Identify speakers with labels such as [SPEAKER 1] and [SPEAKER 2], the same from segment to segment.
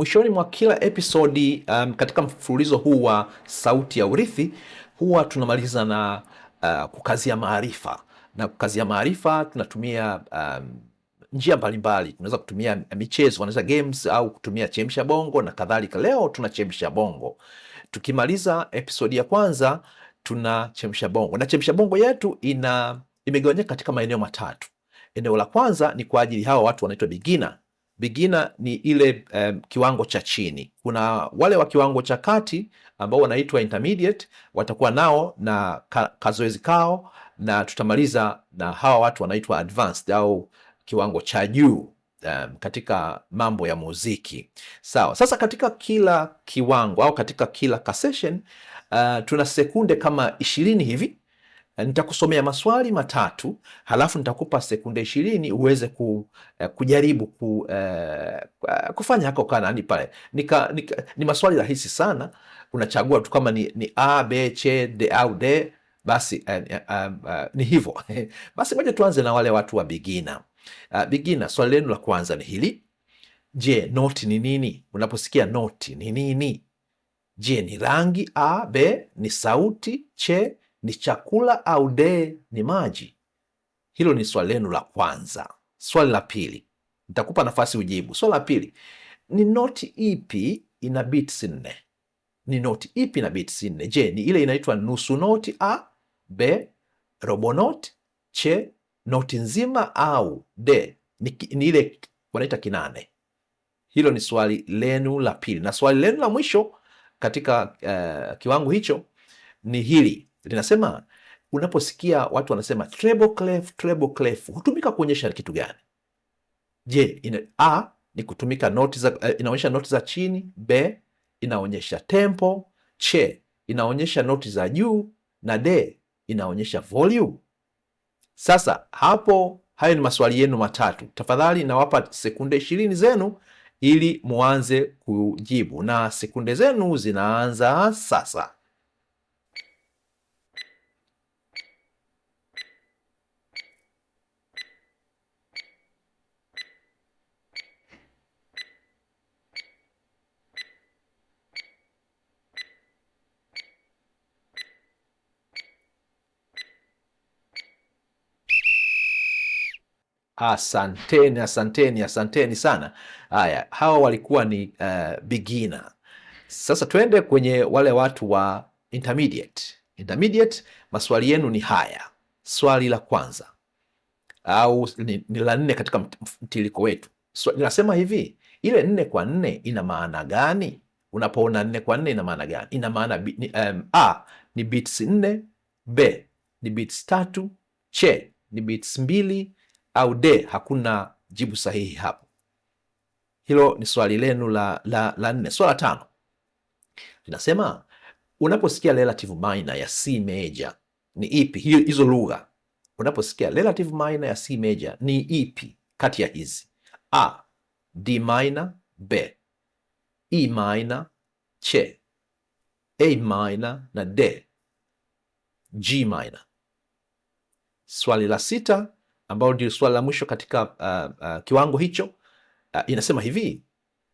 [SPEAKER 1] Mwishoni mwa kila episodi katika mfululizo huu wa Sauti ya Urithi huwa tunamaliza na kukazia maarifa, na kukazia maarifa tunatumia njia mbalimbali. Tunaweza kutumia michezo, wanaweza games, au kutumia chemsha bongo na kadhalika. Leo tuna chemsha bongo. Tukimaliza episodi ya kwanza tuna chemsha bongo, na chemsha bongo yetu imegawanyika katika maeneo matatu. Eneo la kwanza ni kwa ajili hawa watu wanaitwa beginner. Beginner ni ile kiwango cha chini. Kuna wale wa kiwango cha kati ambao wanaitwa intermediate, watakuwa nao na kazoezi kao, na tutamaliza na hawa watu wanaitwa advanced au kiwango cha juu katika mambo ya muziki. Sawa. Sasa katika kila kiwango au katika kila session tuna sekunde kama 20 hivi. Nitakusomea maswali matatu, halafu nitakupa sekunde 20 uweze kujaribu kufanya hako kanani pale. Ni maswali rahisi sana, unachagua tu kama ni A, B, C, D au D, basi ni hivyo. Basi moja tuanze na wale watu wa beginner. Beginner, swali lenu la kwanza ni hili: je, noti ni nini? Unaposikia noti ni nini? Je, ni rangi? A, B ni sauti? C ni chakula? Au D ni maji? Hilo ni swali lenu la kwanza. Swali la pili, nitakupa nafasi ujibu. Swali la pili, ni noti ipi ina beats 4? Ni noti ipi ina beats 4? Je, ni ile inaitwa nusu noti? A, B robo noti, C noti nzima, au D ni ile wanaita kinane? Hilo ni swali lenu la pili. Na swali lenu la mwisho katika kiwango hicho ni hili, linasema unaposikia watu wanasema treble clef hutumika kuonyesha kitu gani? Je, A ni kutumika noti za inaonyesha noti za chini, B inaonyesha tempo, C inaonyesha noti za juu, na D inaonyesha volume. Sasa hayo ni maswali yenu matatu. Tafadhali nawapa sekunde 20 zenu ili muanze kujibu, na sekunde zenu zinaanza sasa. Asanteni sana. Haya, hawa walikuwa ni beginner. Sasa twende kwenye wale watu wa intermediate. Intermediate, maswali yenu ni haya. Swali la kwanza au ni la 4 katika mtiliko wetu. Ninasema hivi, ile 4 kwa 4 ina maana gani? Unapoona 4 kwa 4 ina maana gani? Ina maana A ni beats 4, B ni beats 3, C ni beats 2, au D hakuna jibu sahihi hapo. Hilo ni swali lenu la 4. Swali la 5 linasema unaposikia relative minor ya C major ni ipi? Hizo lugha, unaposikia relative minor ya C major ni ipi kati ya hizi? A D minor, B E minor, C A minor, na D G minor. Swali la 6 ambao ndio swali la mwisho katika kiwango hicho inasema hivi: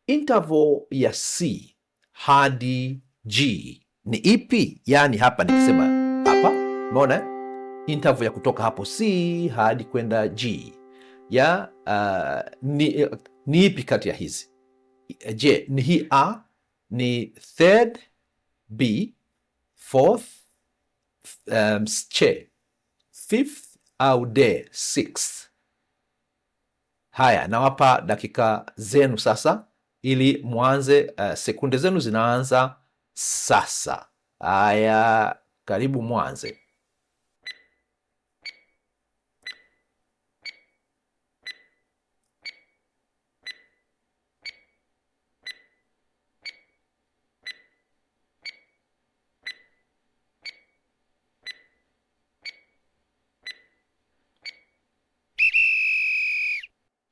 [SPEAKER 1] interval ya C hadi G ni ipi? Yaani hapa nikisema hapa, umeona interval ya kutoka hapo C hadi kwenda G ya ni ipi kati ya hizi? Je, ni hii A ni third, B fourth, C fifth, au D sixth? Haya, nawapa dakika zenu sasa ili muanze. Sekunde zenu zinaanza sasa. Haya, karibu muanze.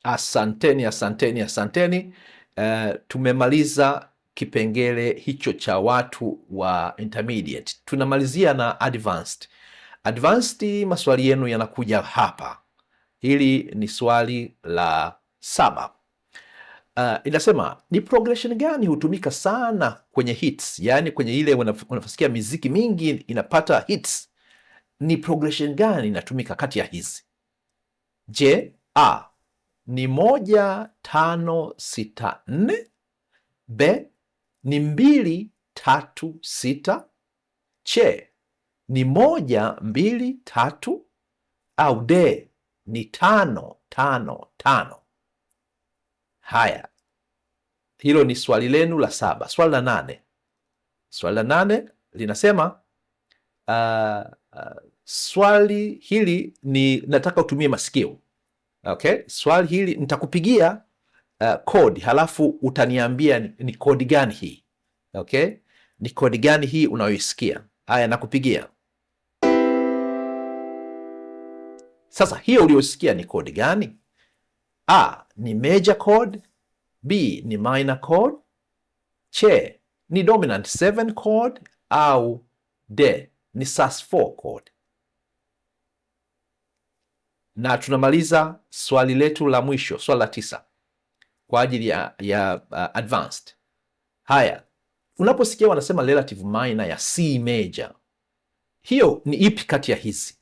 [SPEAKER 1] Asanteni. Tumemaliza kipengele hicho cha watu wa intermediate. Tunamalizia na advanced. Advanced, maswali yenu yanakuja hapa. Hili ni swali la 7. inasema ni progression gani hutumika sana kwenye hits, yaani kwenye ile unaposikia miziki mingi inapata hits, ni progression gani inatumika kati ya hizi? Je, A ni 1 5 6 4, B ni 2 3 6, C ni 1 2 3, au D ni 5 5 5. Haya, hilo ni swali lenu la 7. Swali la 8, swali la 8 linasema swali hili ni nataka utumie masikio. Okay, swali hili nitakupigia kodi, halafu utaniambia ni kodi gani hii. Okay, ni kodi gani hii unayoisikia? Haya, nakupigia sasa. Hiyo uliyosikia ni kodi gani? A ni major chord, B ni minor chord, C ni dominant 7 chord, au D ni sus4 chord. Na tunamaliza swali letu la mwisho, swali la 9 kwa ajili ya advanced. Haya, unaposikia wanasema relative minor ya C major, hiyo ni ipi kati ya hizi?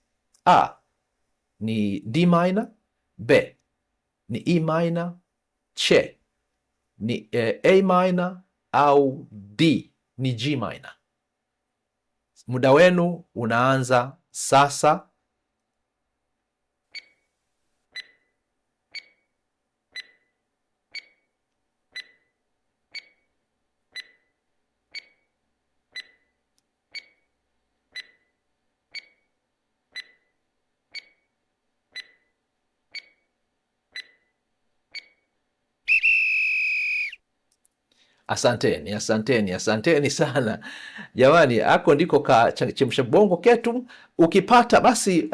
[SPEAKER 1] A ni D minor, B ni E minor, C ni A minor, au D ni G minor? Muda wenu unaanza sasa. Asanteni, asanteni, asanteni sana jamani. Ako ndiko ka chemsha bongo ketu. Ukipata basi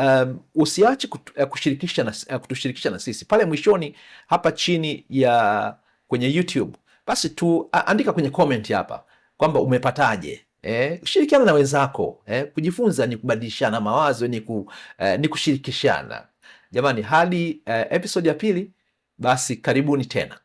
[SPEAKER 1] usiache kutushirikisha na sisi pale mwishoni hapa chini ya kwenye YouTube. Basi tu andika kwenye comment hapa kwamba umepataje. Shirikiana na wenzako. Kujifunza ni kubadilishana mawazo, ni kushirikishana jamani. Hadi episode ya pili, basi karibuni tena.